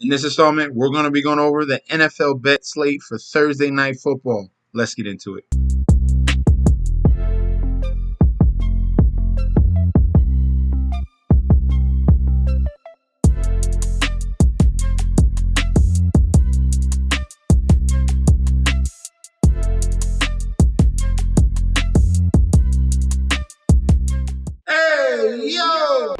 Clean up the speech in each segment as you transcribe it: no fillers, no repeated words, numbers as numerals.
In this installment, we're going to be going over the NFL bet slate for Thursday Night Football. Let's get into it.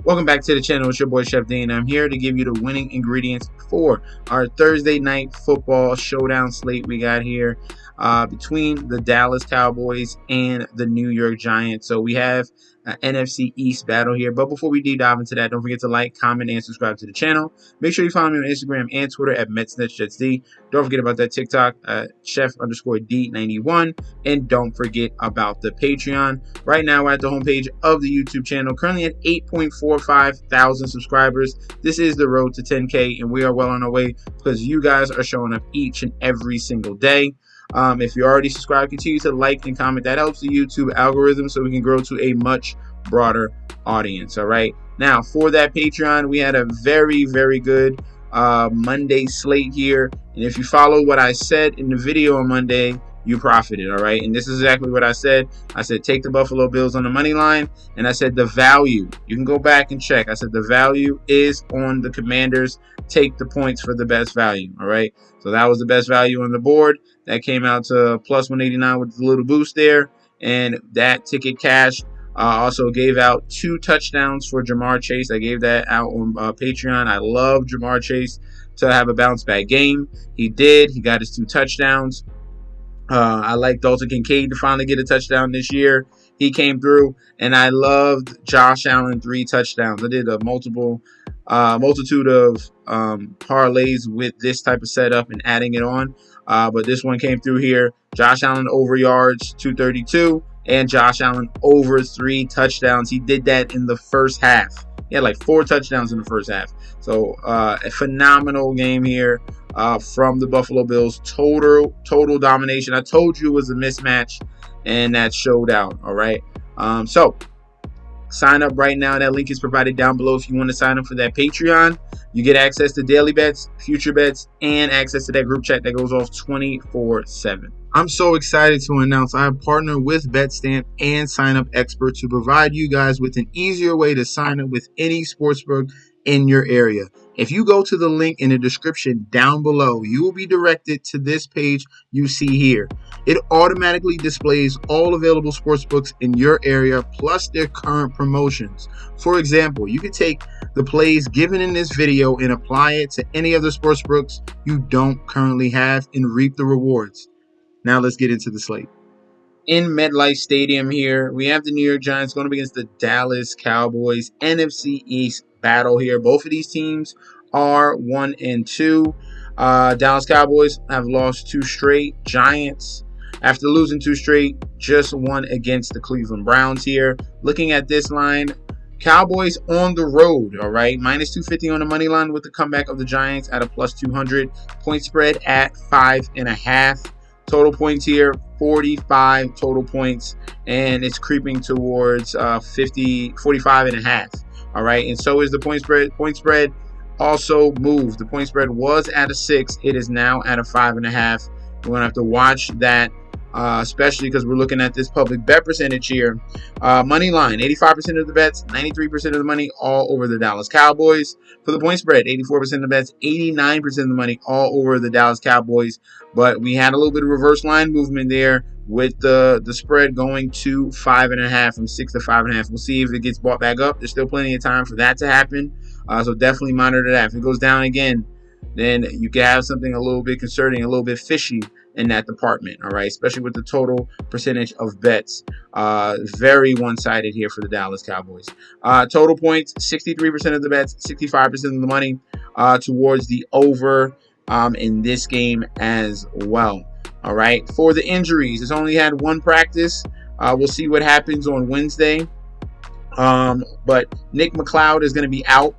Welcome back to the channel. It's your boy Chef D, and I'm here to give you the winning ingredients for our Thursday Night Football showdown slate we got here between the Dallas Cowboys and the New York Giants. So we have an NFC East battle here. But before we deep dive into that, don't forget to like, comment, and subscribe to the channel. Make sure you follow me on Instagram and Twitter at MetsNetsJetsD. Don't forget about that TikTok, Chef_D91. And don't forget about the Patreon. Right now, we're at the homepage of the YouTube channel, currently at 8.45 thousand subscribers. This is the road to 10K, and we are well on our way because you guys are showing up each and every single day. If you're already subscribed, continue to like and comment. That helps the YouTube algorithm so we can grow to a much broader audience. All right. Now, for that Patreon, we had a very, very good Monday slate here. And if you follow what I said in the video on Monday, you profited. All right. And this is exactly what I said. I said, take the Buffalo Bills on the money line. And I said, the value, you can go back and check. I said, the value is on the Commanders. Take the points for the best value. All right. So that was the best value on the board. That came out to plus 189 with a little boost there. And that ticket cashed. Also gave out 2 touchdowns for Jamar Chase. I gave that out on Patreon. I love Jamar Chase to have a bounce back game. He did. He got his 2 touchdowns. I like Dalton Kincaid to finally get a touchdown this year. He came through, and I loved Josh Allen 3 touchdowns. I did a multitude of parlays with this type of setup and adding it on. But this one came through here. Josh Allen over yards 232 and Josh Allen over 3 touchdowns. He did that in the first half. He had like 4 touchdowns in the first half. So a phenomenal game here from the Buffalo Bills. Total domination. I told you it was a mismatch, and that showed out. All right. So sign up right now. That link is provided down below if you want to sign up for that Patreon. You get access to daily bets, future bets, and access to that group chat that goes off 24/7. I'm so excited to announce I have partnered with BetStamp and Sign Up Expert to provide you guys with an easier way to sign up with any sportsbook in your area. If you go to the link in the description down below, you will be directed to this page you see here. It automatically displays all available sportsbooks in your area plus their current promotions. For example, you could take the plays given in this video and apply it to any other sportsbooks you don't currently have and reap the rewards. Now let's get into the slate. In MetLife Stadium here, we have the New York Giants going up against the Dallas Cowboys. NFC East battle here. Both of these teams are 1-2. Dallas Cowboys have lost 2 straight. Giants, after losing 2 straight, just won against the Cleveland Browns here. Looking at this line, Cowboys on the road, all right? Minus 250 on the money line with the comeback of the Giants at a plus 200. Point spread at 5.5. Total points here, 45 total points, and it's creeping towards 45.5. All right, and so is the point spread. Point spread also moved. The point spread was at a 6. It is now at a 5.5. We're going to have to watch that, especially because we're looking at this public bet percentage here. Money line, 85% of the bets, 93% of the money, all over the Dallas Cowboys. For the point spread, 84% of the bets, 89% of the money, all over the Dallas Cowboys. But we had a little bit of reverse line movement there with the spread going to 5.5 from 6 to 5.5. We'll see if it gets bought back up. There's still plenty of time for that to happen. So definitely monitor that. If it goes down again, then you can have something a little bit concerning, a little bit fishy in that department, all right? Especially with the total percentage of bets. Very one-sided here for the Dallas Cowboys. Total points, 63% of the bets, 65% of the money towards the over in this game as well. All right. For the injuries, it's only had 1 practice. We'll see what happens on Wednesday. But Nick McLeod is going to be out.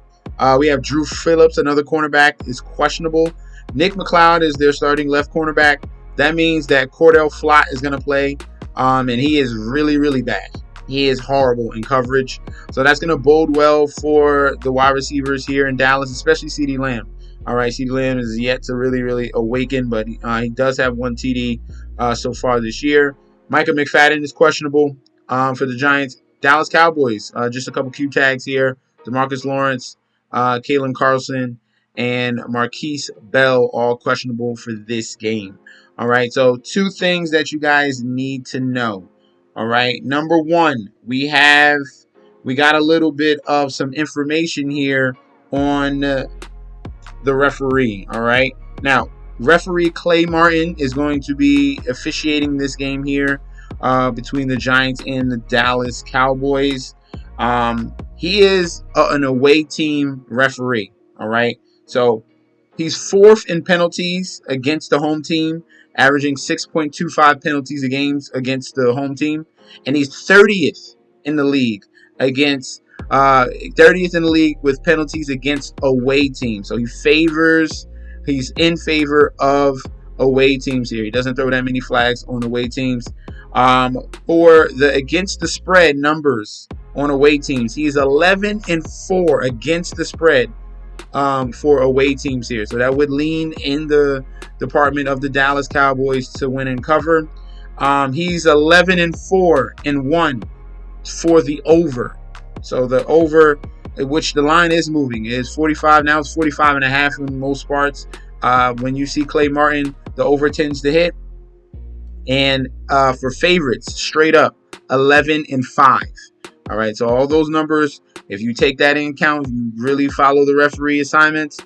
We have Drew Phillips, another cornerback, is questionable. Nick McLeod is their starting left cornerback. That means that Cordell Flott is going to play, and he is really, really bad. He is horrible in coverage. So that's going to bode well for the wide receivers here in Dallas, especially CeeDee Lamb. All right, CeeDee Lamb is yet to really awaken, but he does have 1 TD so far this year. Micah McFadden is questionable for the Giants. Dallas Cowboys, just a couple Q tags here. DeMarcus Lawrence, Kalen Carlson, and Marquise Bell, all questionable for this game. All right, so 2 things that you guys need to know. All right, number 1, we got a little bit of some information here on the referee. All right, now referee Clay Martin is going to be officiating this game here between the Giants and the Dallas Cowboys. He is an away team referee. All right, so he's 4th in penalties against the home team, averaging 6.25 penalties a game against the home team, and he's 30th in the league against 30th in the league with penalties against away teams. So he's in favor of away teams here. He doesn't throw that many flags on away teams. For the against the spread numbers on away teams, he's 11-4 against the spread for away teams here. So that would lean in the department of the Dallas Cowboys to win and cover. He's 11-4 and 1 for the over. So the over, which the line is moving, is 45. Now it's 45.5 in most parts. When you see Clay Martin, the over tends to hit. And for favorites, straight up 11-5. All right, so all those numbers, if you take that into account, if you really follow the referee assignments,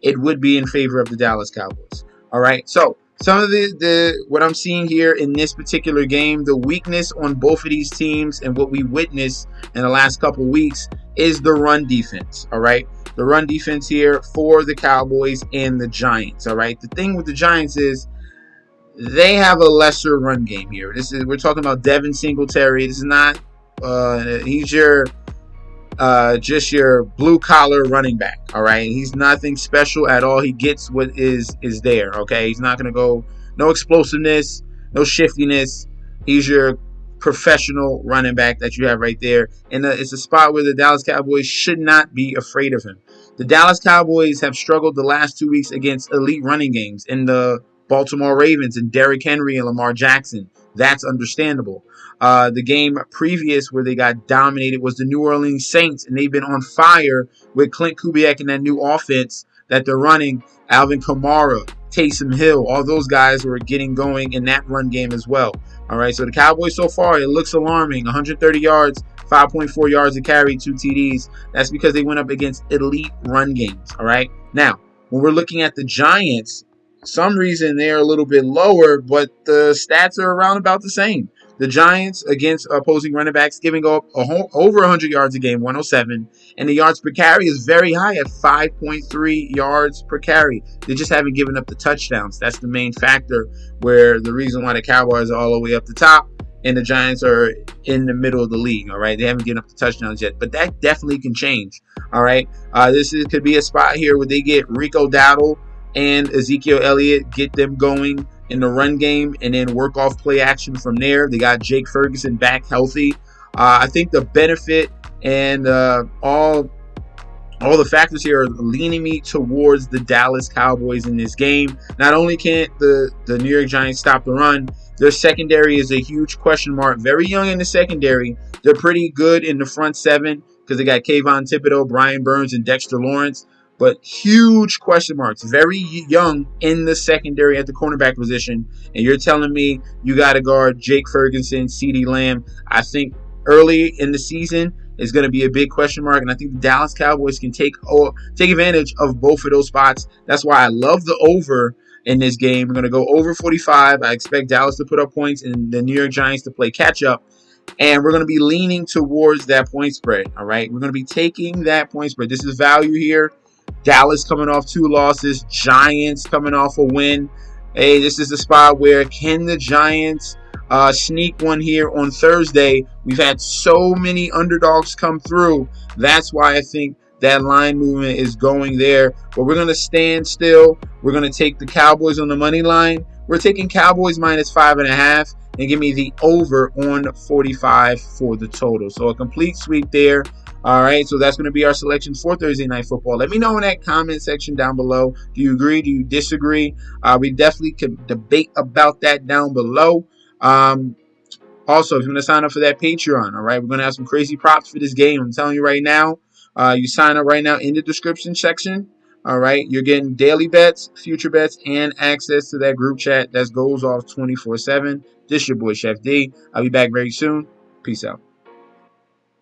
it would be in favor of the Dallas Cowboys. All right, so some of the what I'm seeing here in this particular game, the weakness on both of these teams and what we witnessed in the last couple of weeks is the run defense. All right, the run defense here for the Cowboys and the Giants. All right, the thing with the Giants is they have a lesser run game here. We're talking about Devin Singletary. This is not he's your just your blue collar running back. All right, he's nothing special at all. He gets what is there. Okay, he's not gonna go no explosiveness, no shiftiness. He's your professional running back that you have right there, and it's a spot where the Dallas Cowboys should not be afraid of him. The Dallas Cowboys have struggled the last 2 weeks against elite running games in the Baltimore Ravens and Derrick Henry and Lamar Jackson. That's understandable. The game previous where they got dominated was the New Orleans Saints, and they've been on fire with Clint Kubiak and that new offense that they're running. Alvin Kamara, Taysom Hill, all those guys were getting going in that run game as well. All right, so the Cowboys so far, it looks alarming. 130 yards, 5.4 yards a carry, 2 TDs. That's because they went up against elite run games. All right, now when we're looking at the Giants, some reason they're a little bit lower, but the stats are around about the same. The Giants against opposing running backs giving up over 100 yards a game, 107, and the yards per carry is very high at 5.3 yards per carry. They just haven't given up the touchdowns. That's the main factor, where the reason why the Cowboys are all the way up the top and the Giants are in the middle of the league. All right, they haven't given up the touchdowns yet, but that definitely can change. All right, could be a spot here where they get Rico Dowdle and Ezekiel Elliott, get them going in the run game and then work off play action from there. They got Jake Ferguson back healthy. I think the benefit and all the factors here are leaning me towards the Dallas Cowboys in this game. Not only can't the New York Giants stop the run, their secondary is a huge question mark. Very young in the secondary. They're pretty good in the front seven because they got Kayvon Thibodeau, Brian Burns, and Dexter Lawrence. But huge question marks, very young in the secondary at the cornerback position. And you're telling me you got to guard Jake Ferguson, CeeDee Lamb. I think early in the season is going to be a big question mark. And I think the Dallas Cowboys can take advantage of both of those spots. That's why I love the over in this game. We're going to go over 45. I expect Dallas to put up points and the New York Giants to play catch up. And we're going to be leaning towards that point spread. All right, we're going to be taking that point spread. This is value here. Dallas coming off 2 losses. Giants coming off a win. Hey, this is the spot where can the Giants sneak one here on Thursday? We've had so many underdogs come through. That's why I think that line movement is going there. But we're going to stand still. We're going to take the Cowboys on the money line. We're taking Cowboys minus 5.5 and give me the over on 45 for the total. So a complete sweep there. All right, so that's going to be our selections for Thursday Night Football. Let me know in that comment section down below. Do you agree? Do you disagree? We definitely could debate about that down below. Also, if you want to sign up for that Patreon, all right, we're going to have some crazy props for this game. I'm telling you right now, you sign up right now in the description section. All right, you're getting daily bets, future bets, and access to that group chat that goes off 24/7. This is your boy, Chef D. I'll be back very soon. Peace out.